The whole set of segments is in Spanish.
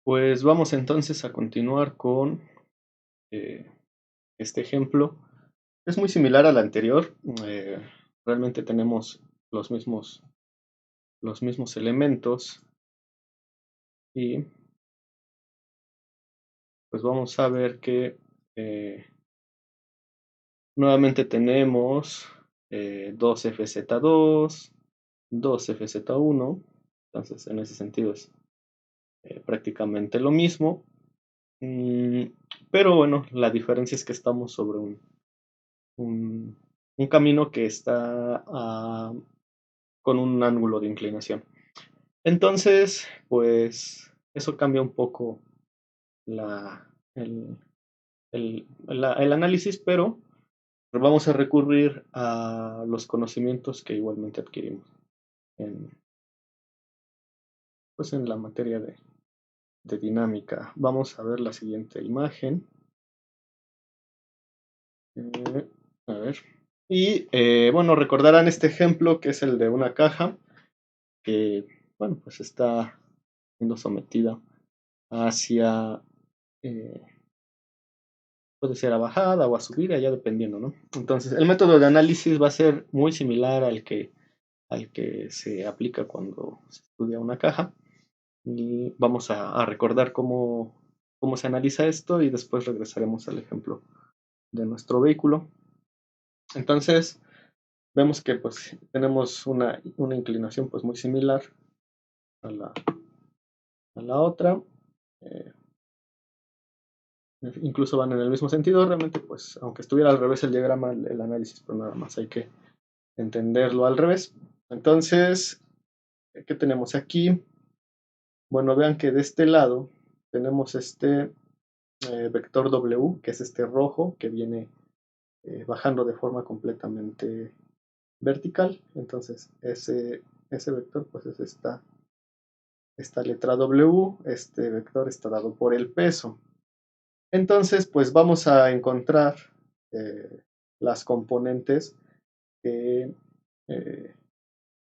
Pues vamos entonces a continuar con eh, este ejemplo. Es muy similar al anterior. Realmente tenemos los mismos elementos y pues vamos a ver que eh, nuevamente tenemos 2FZ2, 2FZ1. Entonces en ese sentido es prácticamente lo mismo. Mm, pero bueno, la diferencia es que estamos sobre un, un camino que está con un ángulo de inclinación. Entonces, pues eso cambia un poco la, el, el análisis, pero vamos a recurrir a los conocimientos que igualmente adquirimos en, pues en la materia de dinámica. Vamos a ver la siguiente imagen. A ver. Y bueno, recordarán este ejemplo que es el de una caja que, bueno, pues está siendo sometida hacia, eh, puede ser a bajada o a subida, ya dependiendo, ¿no? Entonces, el método de análisis va a ser muy similar al que se aplica cuando se estudia una caja. Y vamos a recordar cómo se analiza esto y después regresaremos al ejemplo de nuestro vehículo. Entonces, vemos que pues tenemos una inclinación pues muy similar a la otra. Eh, Incluso van en el mismo sentido, realmente pues aunque estuviera al revés el diagrama, el análisis pues nada más hay que entenderlo al revés. Entonces, ¿qué tenemos aquí? Bueno, vean que de este lado tenemos este vector W, que es este rojo que viene bajando de forma completamente vertical. Entonces, ese vector pues es esta letra W. Este vector está dado por el peso. Entonces, pues vamos a encontrar eh, las componentes que eh,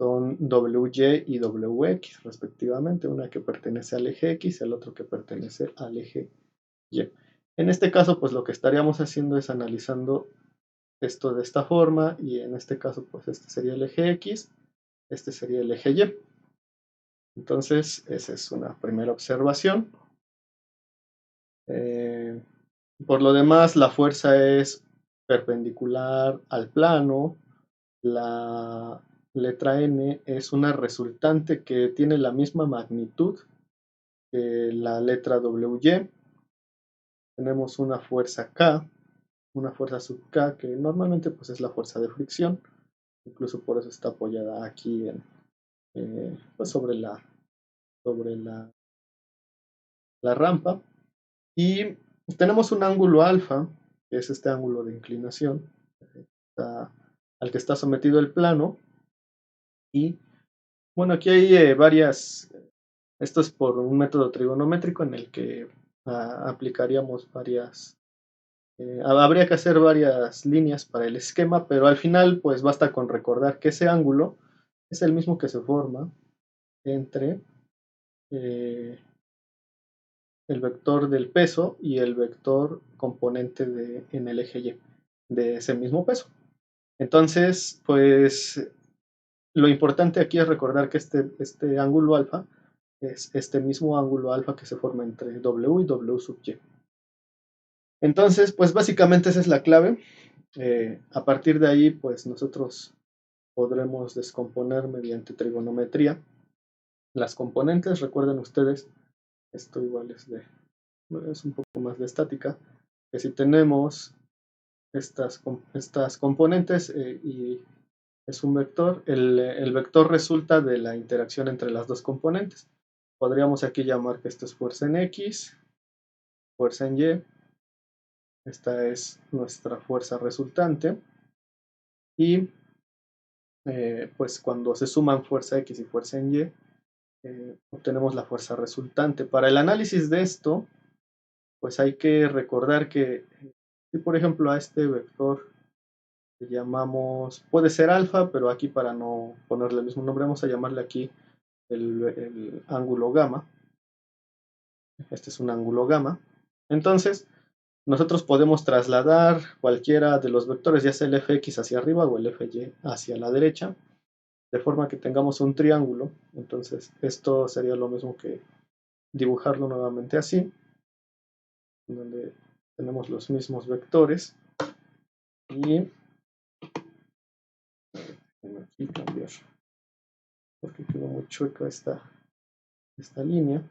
son WY y WX respectivamente, una que pertenece al eje X y el otro que pertenece al eje Y. En este caso, pues lo que estaríamos haciendo es analizando esto de esta forma y en este caso, pues este sería el eje X, este sería el eje Y. Entonces, esa es una primera observación. Eh, por lo demás, la fuerza es perpendicular al plano. La letra N es una resultante que tiene la misma magnitud que la letra WY. Tenemos una fuerza K, una fuerza sub K, que normalmente pues, es la fuerza de fricción. Incluso por eso está apoyada aquí pues sobre la rampa. Y tenemos un ángulo alfa, que es este ángulo de inclinación al que está sometido el plano. Y bueno, aquí hay esto es por un método trigonométrico en el que aplicaríamos habría que hacer varias líneas para el esquema, pero al final pues basta con recordar que ese ángulo es el mismo que se forma entre eh, el vector del peso y el vector componente en el eje Y de ese mismo peso. Entonces, pues lo importante aquí es recordar que este ángulo alfa es este mismo ángulo alfa que se forma entre W y W sub Y. Entonces, pues básicamente esa es la clave. A partir de ahí, pues nosotros podremos descomponer mediante trigonometría las componentes. Recuerden ustedes, esto igual es un poco más de estática, que si tenemos estas componentes y es un vector, el vector resulta de la interacción entre las dos componentes. Podríamos aquí llamar que esto es fuerza en X, fuerza en Y. Esta es nuestra fuerza resultante. Y pues cuando se suman fuerza X y fuerza en Y, obtenemos la fuerza resultante. Para el análisis de esto, pues hay que recordar que si por ejemplo a este vector le llamamos, puede ser alfa, pero aquí para no ponerle el mismo nombre vamos a llamarle aquí el ángulo gamma. Este es un ángulo gamma. Entonces, nosotros podemos trasladar cualquiera de los vectores, ya sea el fx hacia arriba o el fy hacia la derecha, de forma que tengamos un triángulo. Entonces, esto sería lo mismo que dibujarlo nuevamente así, donde tenemos los mismos vectores. Y aquí cambiar, porque quedó muy chueca esta línea.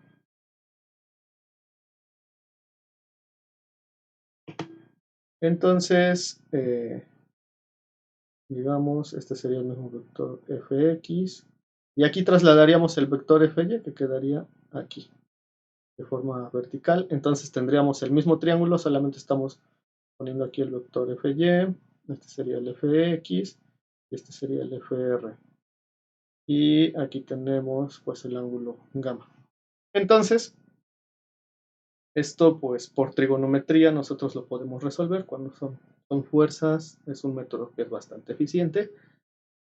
Entonces, digamos, este sería el mismo vector fx. Y aquí trasladaríamos el vector fy, que quedaría aquí, de forma vertical. Entonces tendríamos el mismo triángulo, solamente estamos poniendo aquí el vector fy. Este sería el fx. Y este sería el fr. Y aquí tenemos pues el ángulo gamma. Entonces, esto pues por trigonometría nosotros lo podemos resolver cuando son fuerzas. Es un método que es bastante eficiente.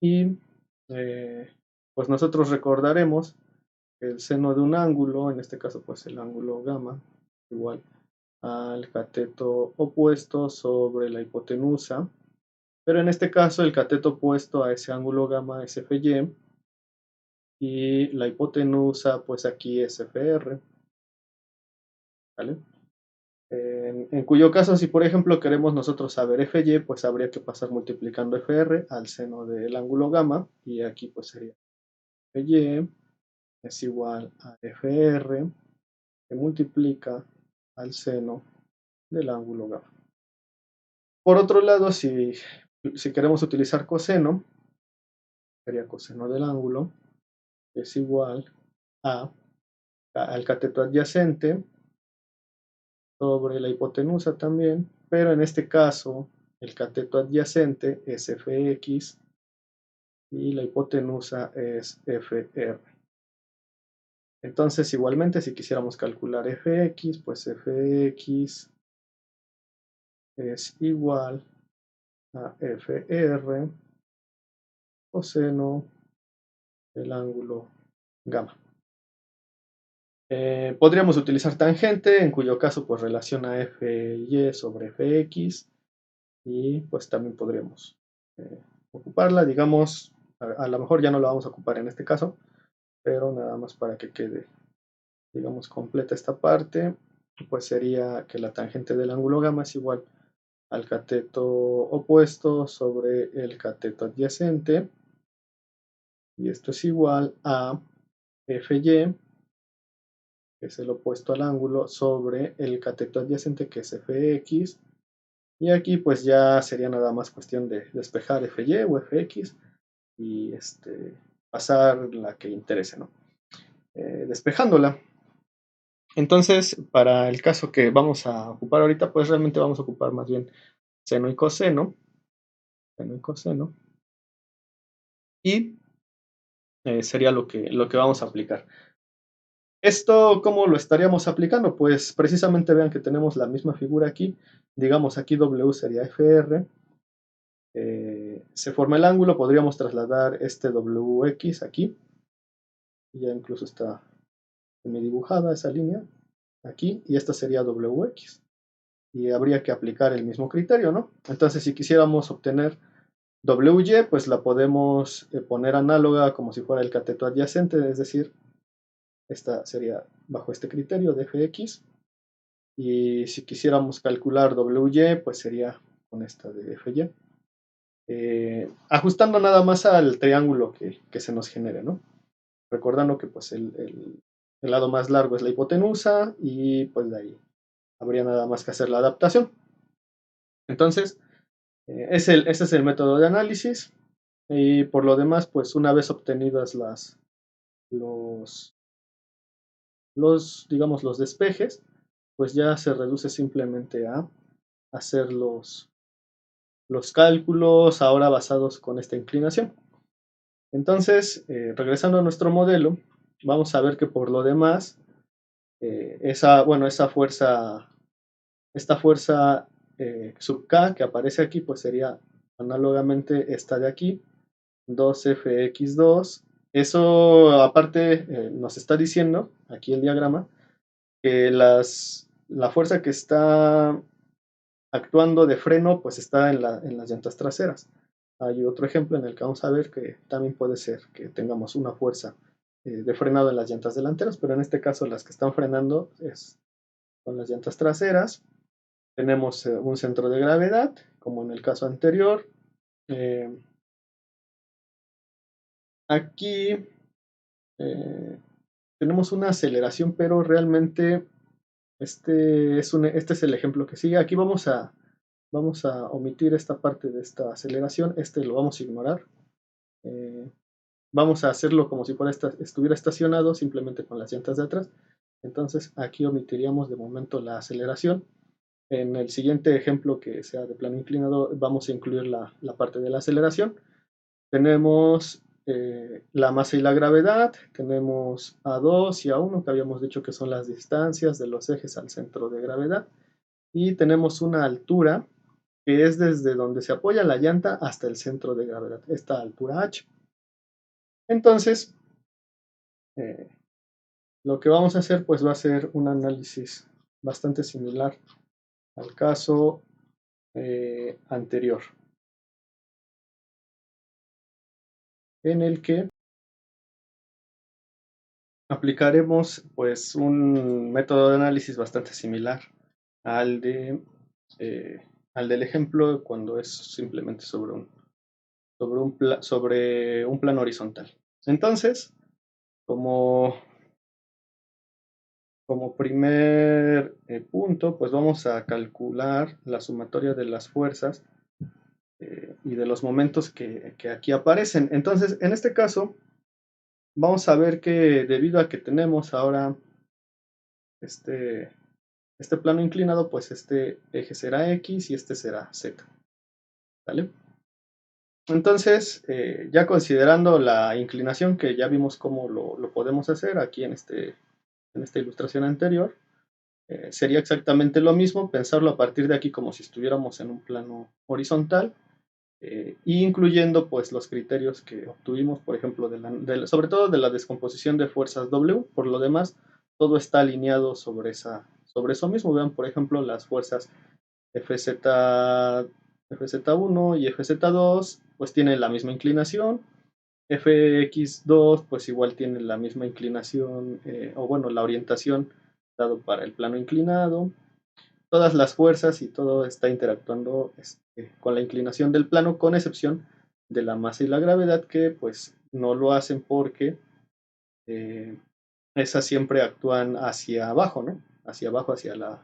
Y pues nosotros recordaremos que el seno de un ángulo, en este caso pues el ángulo gamma, igual al cateto opuesto sobre la hipotenusa, pero en este caso el cateto opuesto a ese ángulo gamma es FY y la hipotenusa pues aquí es FR, ¿vale? En cuyo caso, si por ejemplo queremos nosotros saber FY, pues habría que pasar multiplicando FR al seno del ángulo gamma, y aquí pues sería FY es igual a FR que multiplica al seno del ángulo gamma. Por otro lado, si queremos utilizar coseno, sería coseno del ángulo, es igual al cateto adyacente sobre la hipotenusa también, pero en este caso el cateto adyacente es fx y la hipotenusa es fr. Entonces, igualmente, si quisiéramos calcular fx, pues fx es igual a fr coseno del ángulo gamma. Podríamos utilizar tangente, en cuyo caso pues relaciona fy sobre fx, y pues también podríamos ocuparla, digamos, a lo mejor ya no la vamos a ocupar en este caso, pero nada más para que quede, digamos, completa esta parte, pues sería que la tangente del ángulo gamma es igual al cateto opuesto sobre el cateto adyacente, y esto es igual a fy, que es el opuesto al ángulo, sobre el cateto adyacente, que es fx, y aquí pues ya sería nada más cuestión de despejar fy o fx y pasar la que interese, ¿no? Despejándola. Entonces, para el caso que vamos a ocupar ahorita, pues realmente vamos a ocupar más bien seno y coseno, y sería lo que vamos a aplicar. ¿Esto cómo lo estaríamos aplicando? Pues precisamente vean que tenemos la misma figura aquí. Digamos, aquí W sería FR. Se forma el ángulo, podríamos trasladar este WX aquí. Ya incluso está dibujada esa línea aquí, y esta sería WX. Y habría que aplicar el mismo criterio, ¿no? Entonces, si quisiéramos obtener WY, pues la podemos poner análoga como si fuera el cateto adyacente, es decir, esta sería bajo este criterio de FX. Y si quisiéramos calcular WY, pues sería con esta de FY. Ajustando nada más al triángulo que se nos genere, ¿no? Recordando que pues el lado más largo es la hipotenusa, y pues de ahí habría nada más que hacer la adaptación. Entonces, ese es el método de análisis, y por lo demás, pues una vez obtenidas digamos, los despejes, pues ya se reduce simplemente a hacer los cálculos ahora basados con esta inclinación. Entonces, regresando a nuestro modelo, vamos a ver que por lo demás, esta fuerza sub K que aparece aquí, pues sería análogamente esta de aquí, 2fx2. Eso aparte nos está diciendo, aquí el diagrama, que la fuerza que está actuando de freno pues está en las llantas traseras. Hay otro ejemplo en el que vamos a ver que también puede ser que tengamos una fuerza de frenado en las llantas delanteras, pero en este caso las que están frenando son las llantas traseras. Tenemos un centro de gravedad, como en el caso anterior. Aquí tenemos una aceleración, pero realmente este es el ejemplo que sigue. Aquí vamos a omitir esta parte de esta aceleración, lo vamos a ignorar. Vamos a hacerlo como si estuviera estacionado, simplemente con las llantas de atrás. Entonces aquí omitiríamos de momento la aceleración. En el siguiente ejemplo, que sea de plano inclinado, vamos a incluir la parte de la aceleración. Tenemos la masa y la gravedad, tenemos A2 y A1, que habíamos dicho que son las distancias de los ejes al centro de gravedad, y tenemos una altura que es desde donde se apoya la llanta hasta el centro de gravedad, esta altura h. Entonces, lo que vamos a hacer pues va a ser un análisis bastante similar al caso anterior, en el que aplicaremos pues un método de análisis bastante similar al del ejemplo cuando es simplemente sobre un plano horizontal. Entonces, como primer punto, pues vamos a calcular la sumatoria de las fuerzas y de los momentos que aquí aparecen. Entonces, en este caso, vamos a ver que debido a que tenemos ahora este plano inclinado, pues este eje será X y este será Z. ¿Vale? Entonces, ya considerando la inclinación, que ya vimos cómo lo podemos hacer aquí en esta ilustración anterior, sería exactamente lo mismo pensarlo a partir de aquí como si estuviéramos en un plano horizontal, incluyendo pues los criterios que obtuvimos, por ejemplo, sobre todo de la descomposición de fuerzas W. Por lo demás, todo está alineado sobre eso mismo. Vean, por ejemplo, las fuerzas FZ1 y FZ2 pues tienen la misma inclinación. FX2 pues igual tiene la misma inclinación, o bueno, la orientación dado para el plano inclinado. Todas las fuerzas y todo está interactuando con la inclinación del plano, con excepción de la masa y la gravedad, que pues no lo hacen porque esas siempre actúan hacia abajo, ¿no? Hacia abajo, hacia la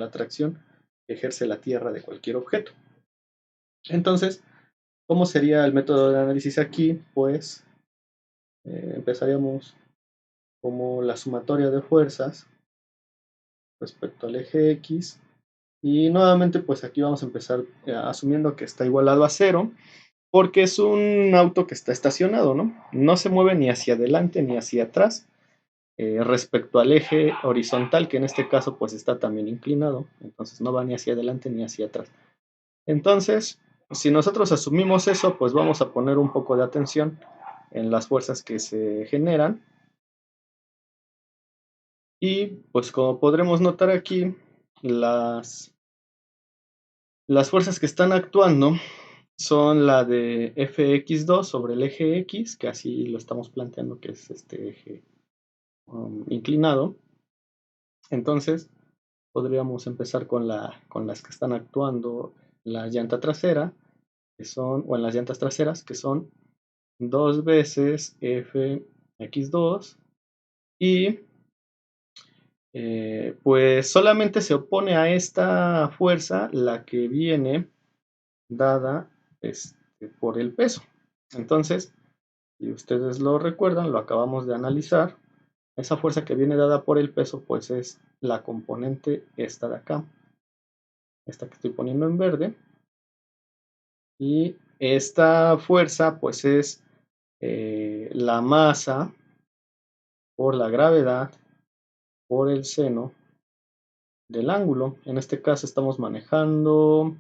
atracción que ejerce la Tierra de cualquier objeto. Entonces, ¿cómo sería el método de análisis aquí? Pues empezaríamos como la sumatoria de fuerzas respecto al eje X. Y nuevamente, pues aquí vamos a empezar asumiendo que está igualado a 0, porque es un auto que está estacionado, ¿no? No se mueve ni hacia adelante ni hacia atrás respecto al eje horizontal, que en este caso pues está también inclinado, entonces no va ni hacia adelante ni hacia atrás. Entonces, si nosotros asumimos eso, pues vamos a poner un poco de atención en las fuerzas que se generan. Y pues como podremos notar aquí, las fuerzas que están actuando son la de Fx2 sobre el eje X, que así lo estamos planteando, que es este eje inclinado. Entonces, podríamos empezar con las que están actuando en la llanta trasera, o en las llantas traseras, que son 2 veces Fx2, y pues solamente se opone a esta fuerza la que viene dada por el peso. Entonces, si ustedes lo recuerdan, lo acabamos de analizar, esa fuerza que viene dada por el peso pues es la componente esta de acá, esta que estoy poniendo en verde, y esta fuerza pues es la masa por la gravedad por el seno del ángulo. En este caso estamos manejando,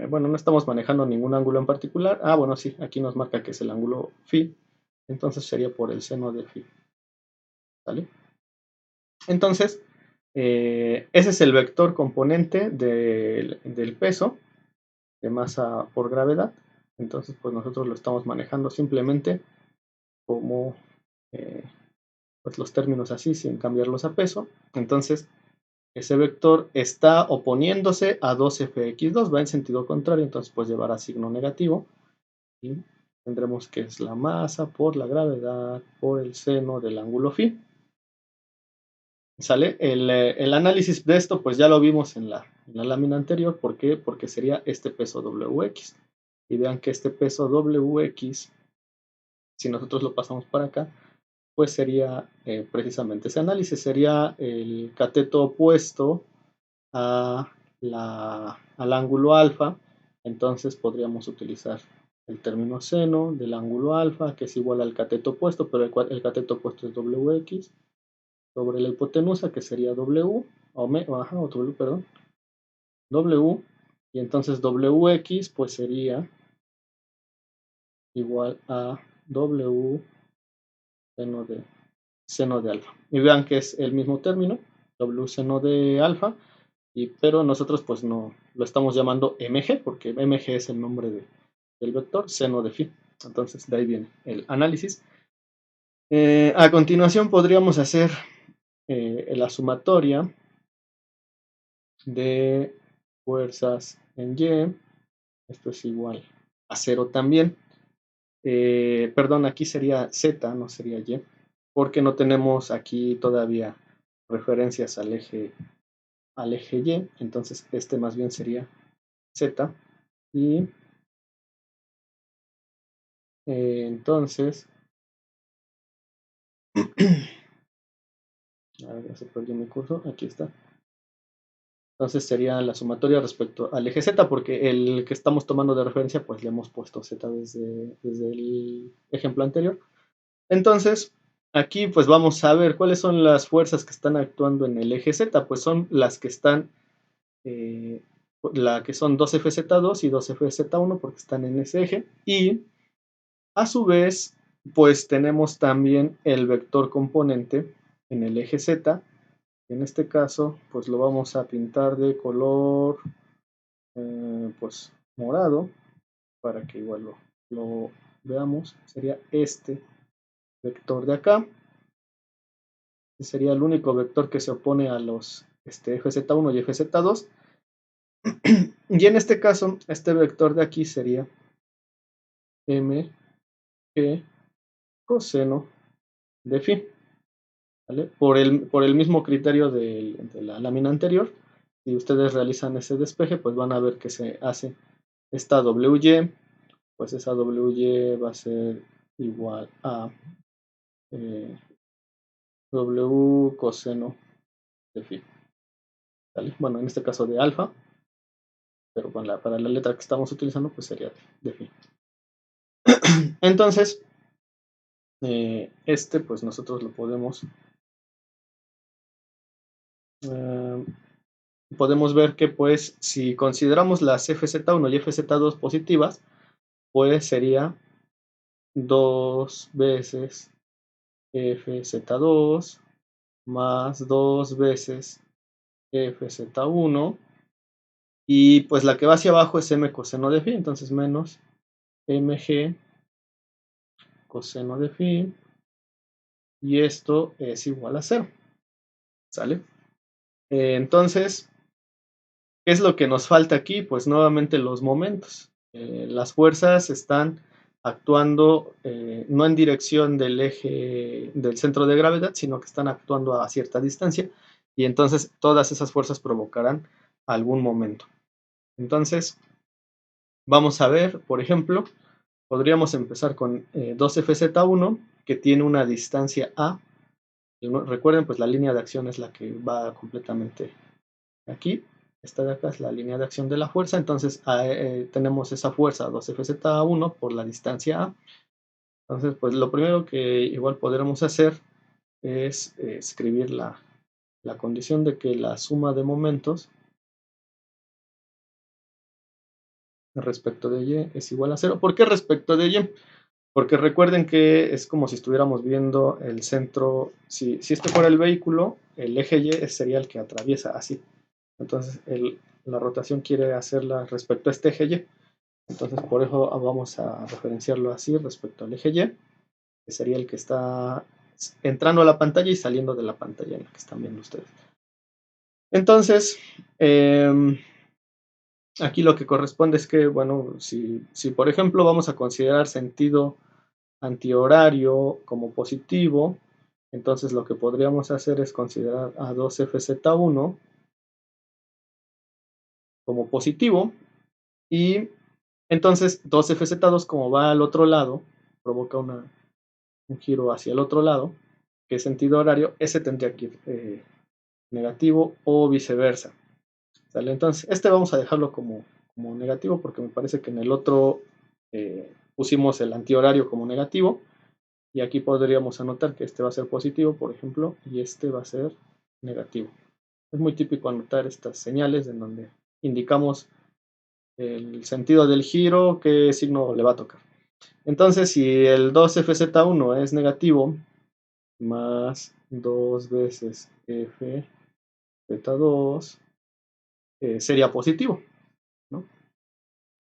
bueno, no estamos manejando ningún ángulo en particular. Bueno, sí, aquí nos marca que es el ángulo phi, entonces sería por el seno de phi. ¿Vale? Entonces, ese es el vector componente del peso de masa por gravedad. Entonces, pues nosotros lo estamos manejando simplemente como pues los términos así, sin cambiarlos a peso. Entonces, ese vector está oponiéndose a 2fx2, va en sentido contrario, entonces pues llevará signo negativo. Y tendremos que es la masa por la gravedad por el seno del ángulo phi. ¿Sale? El análisis de esto pues ya lo vimos en la lámina anterior. ¿Por qué? Porque sería este peso Wx. Y vean que este peso Wx, si nosotros lo pasamos para acá, pues sería precisamente ese análisis. Sería el cateto opuesto al ángulo alfa. Entonces podríamos utilizar el término seno del ángulo alfa, que es igual al cateto opuesto, pero el cateto opuesto es Wx, sobre la hipotenusa, que sería W, perdón, W, y entonces Wx pues sería igual a W seno de alfa. Y vean que es el mismo término, W seno de alfa, pero nosotros pues no lo estamos llamando mg, porque mg es el nombre del vector, seno de phi. Entonces de ahí viene el análisis. A continuación podríamos hacer la sumatoria de fuerzas en Y. Esto es igual a 0 también. Perdón, aquí sería Z, no sería Y, porque no tenemos aquí todavía referencias al eje Y. Entonces este más bien sería Z. Y entonces, a ver, ya se perdió mi curso, aquí está. Entonces sería la sumatoria respecto al eje Z, porque el que estamos tomando de referencia, pues le hemos puesto Z desde el ejemplo anterior. Entonces, aquí pues vamos a ver cuáles son las fuerzas que están actuando en el eje Z. Pues son las que están, la que son 2FZ2 y 2FZ1, porque están en ese eje. Y a su vez, pues tenemos también el vector componente en el eje Z. En este caso, pues lo vamos a pintar de color pues morado, para que igual lo veamos. Sería este vector de acá. Sería el único vector que se opone a los FZ1 y FZ2. Y en este caso, este vector de aquí sería mg coseno de phi. ¿Vale? Por el mismo criterio de la lámina anterior, si ustedes realizan ese despeje, pues van a ver que se hace esta WY, pues esa WY va a ser igual a W coseno de phi. ¿Vale? Bueno, en este caso de alfa, pero para la letra que estamos utilizando, pues sería de phi. Entonces, pues nosotros lo podemos ver que pues si consideramos las FZ1 y FZ2 positivas, pues sería 2 veces FZ2 más 2 veces FZ1, y pues la que va hacia abajo es M coseno de phi, entonces menos MG coseno de phi, y esto es igual a 0. ¿Sale? Entonces, ¿qué es lo que nos falta aquí? Pues nuevamente los momentos. Las fuerzas están actuando no en dirección del eje del centro de gravedad, sino que están actuando a cierta distancia, y entonces todas esas fuerzas provocarán algún momento. Entonces, vamos a ver, por ejemplo, podríamos empezar con 2FZ1, que tiene una distancia A. Recuerden, pues la línea de acción es la que va completamente aquí. Esta de acá es la línea de acción de la fuerza. Entonces tenemos esa fuerza 2FZ1 por la distancia A. Entonces, pues lo primero que igual podremos hacer es escribir la condición de que la suma de momentos respecto de Y es igual a 0. ¿Por qué respecto de Y? Porque recuerden que es como si estuviéramos viendo el centro. Si este fuera el vehículo, el eje Y sería el que atraviesa así. Entonces la rotación quiere hacerla respecto a este eje Y. Entonces por eso vamos a referenciarlo así respecto al eje Y, que sería el que está entrando a la pantalla y saliendo de la pantalla en la que están viendo ustedes. Entonces, aquí lo que corresponde es que, bueno, si por ejemplo vamos a considerar sentido antihorario como positivo, entonces lo que podríamos hacer es considerar a 2FZ1 como positivo, y entonces 2FZ2 como va al otro lado, provoca un giro hacia el otro lado, que es sentido horario, ese tendría que ir negativo o viceversa. ¿Sale? Entonces, este vamos a dejarlo como negativo porque me parece que en el otro pusimos el antihorario como negativo, y aquí podríamos anotar que este va a ser positivo, por ejemplo, y este va a ser negativo. Es muy típico anotar estas señales en donde indicamos el sentido del giro, qué signo le va a tocar. Entonces, si el 2FZ1 es negativo, más 2 veces FZ2 sería positivo, ¿no?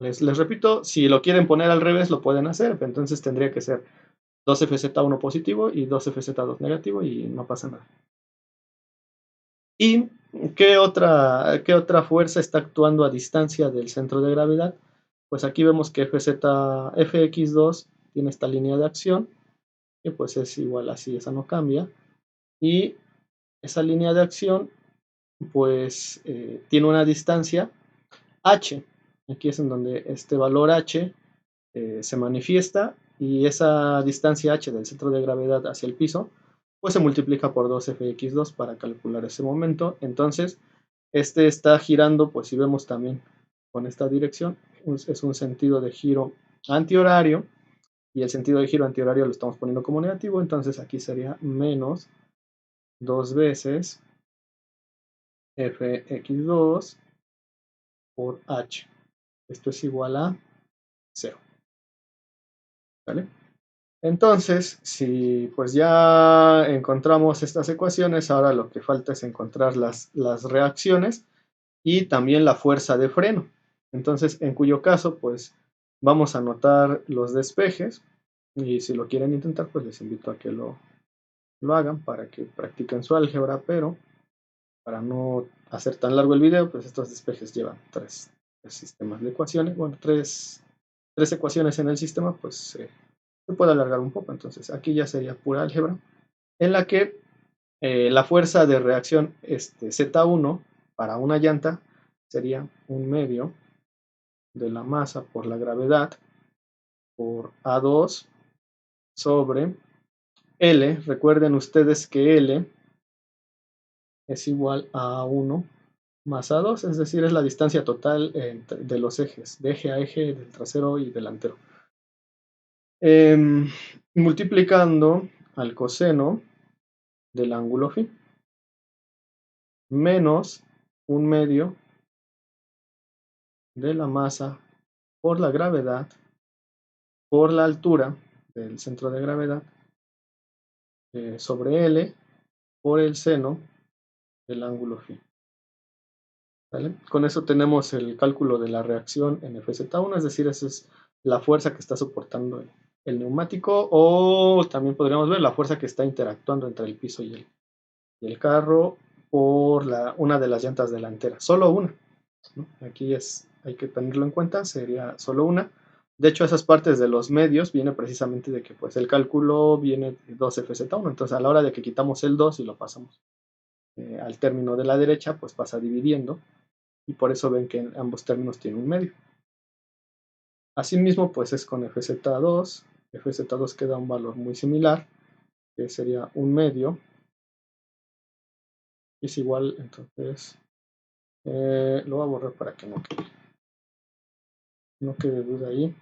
Les repito, si lo quieren poner al revés, lo pueden hacer, entonces tendría que ser 2FZ1 positivo y 2FZ2 negativo y no pasa nada. ¿Y qué otra fuerza está actuando a distancia del centro de gravedad? Pues aquí vemos que Fx2 tiene esta línea de acción, que pues es igual así, esa no cambia. Y esa línea de acción pues tiene una distancia h. Aquí es en donde este valor h se manifiesta, y esa distancia h del centro de gravedad hacia el piso pues se multiplica por 2fx2 para calcular ese momento. Entonces este está girando, pues si vemos también con esta dirección, es un sentido de giro antihorario, y el sentido de giro antihorario lo estamos poniendo como negativo, entonces aquí sería menos 2 veces fx2 por h. Esto es igual a 0. ¿Vale? Entonces, si pues ya encontramos estas ecuaciones, ahora lo que falta es encontrar las reacciones y también la fuerza de freno. Entonces, en cuyo caso, pues vamos a anotar los despejes, y si lo quieren intentar, pues les invito a que lo hagan para que practiquen su álgebra, pero para no hacer tan largo el video, pues estos despejes llevan tres sistemas de ecuaciones, bueno, tres ecuaciones en el sistema, pues se puede alargar un poco. Entonces aquí ya sería pura álgebra, en la que la fuerza de reacción Z1 para una llanta sería un medio de la masa por la gravedad por A2 sobre L. Recuerden ustedes que L es igual a A1 más A2, es decir, es la distancia total de los ejes, de eje a eje, del trasero y delantero. Multiplicando al coseno del ángulo φ menos un medio de la masa por la gravedad por la altura del centro de gravedad sobre L por el seno del ángulo φ. ¿Vale? Con eso tenemos el cálculo de la reacción en FZ1, es decir, esa es la fuerza que está soportando el neumático, o también podríamos ver la fuerza que está interactuando entre el piso y el carro por una de las llantas delanteras, solo una, ¿no? Aquí hay que tenerlo en cuenta, sería solo una. De hecho, esas partes de los medios viene precisamente de que pues el cálculo viene de 2FZ1, entonces a la hora de que quitamos el 2 y lo pasamos al término de la derecha, pues pasa dividiendo, y por eso ven que en ambos términos tiene un medio. Asimismo, pues es con FZ2, FZ2 queda un valor muy similar, que sería un medio, es igual, entonces lo voy a borrar para que no quede duda ahí.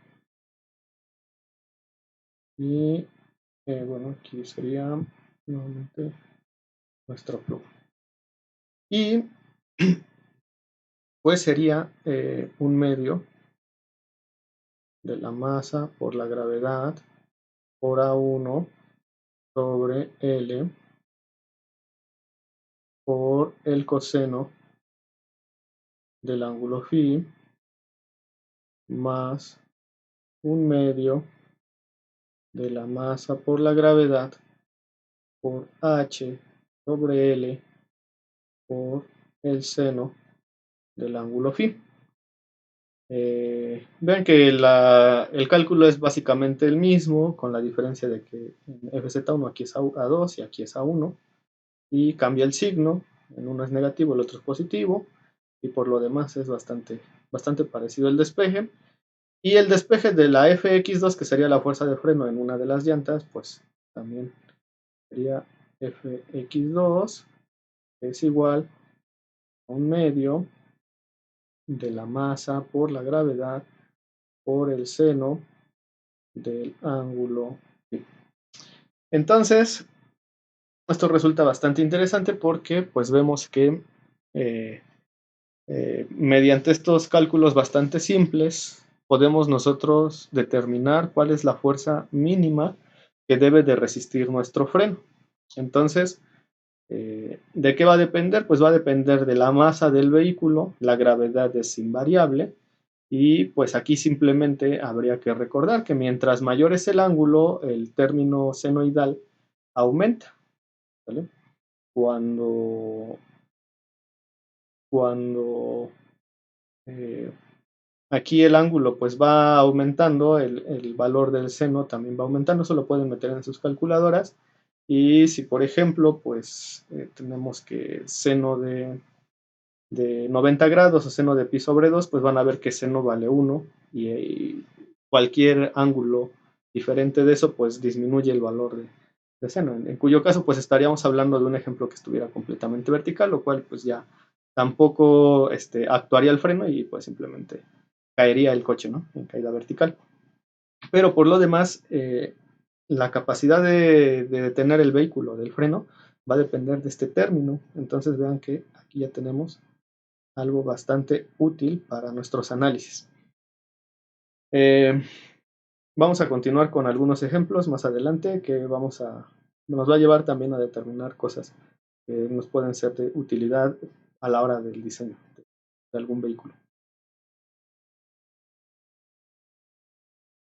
Y bueno, aquí sería nuevamente nuestro plug. Y pues sería un medio de la masa por la gravedad por A1 sobre L por el coseno del ángulo φ más 1/2 de la masa por la gravedad por h sobre L por el seno del ángulo φ. Vean que el cálculo es básicamente el mismo, con la diferencia de que en FZ1 aquí es A2 y aquí es A1, y cambia el signo, en uno es negativo, el otro es positivo, y por lo demás es bastante parecido el despeje. Y el despeje de la Fx2, que sería la fuerza de freno en una de las llantas, pues también sería Fx2 es igual a 1/2 de la masa por la gravedad por el seno del ángulo φ. Entonces, esto resulta bastante interesante porque pues vemos que eh, mediante estos cálculos bastante simples podemos nosotros determinar cuál es la fuerza mínima que debe de resistir nuestro freno. Entonces, ¿de qué va a depender? Pues va a depender de la masa del vehículo, la gravedad es invariable, y pues aquí simplemente habría que recordar que mientras mayor es el ángulo, el término senoidal aumenta, ¿vale? Cuando aquí el ángulo pues va aumentando, el valor del seno también va aumentando, eso lo pueden meter en sus calculadoras. Y si por ejemplo pues tenemos que seno de 90 grados o seno de pi sobre 2, pues van a ver que seno vale 1 y cualquier ángulo diferente de eso pues disminuye el valor de seno, en cuyo caso pues estaríamos hablando de un ejemplo que estuviera completamente vertical, lo cual pues ya tampoco actuaría el freno y pues simplemente caería el coche, ¿no? En caída vertical. Pero por lo demás, la capacidad de detener el vehículo del freno va a depender de este término. Entonces vean que aquí ya tenemos algo bastante útil para nuestros análisis. Vamos a continuar con algunos ejemplos más adelante que nos va a llevar también a determinar cosas que nos pueden ser de utilidad a la hora del diseño de algún vehículo.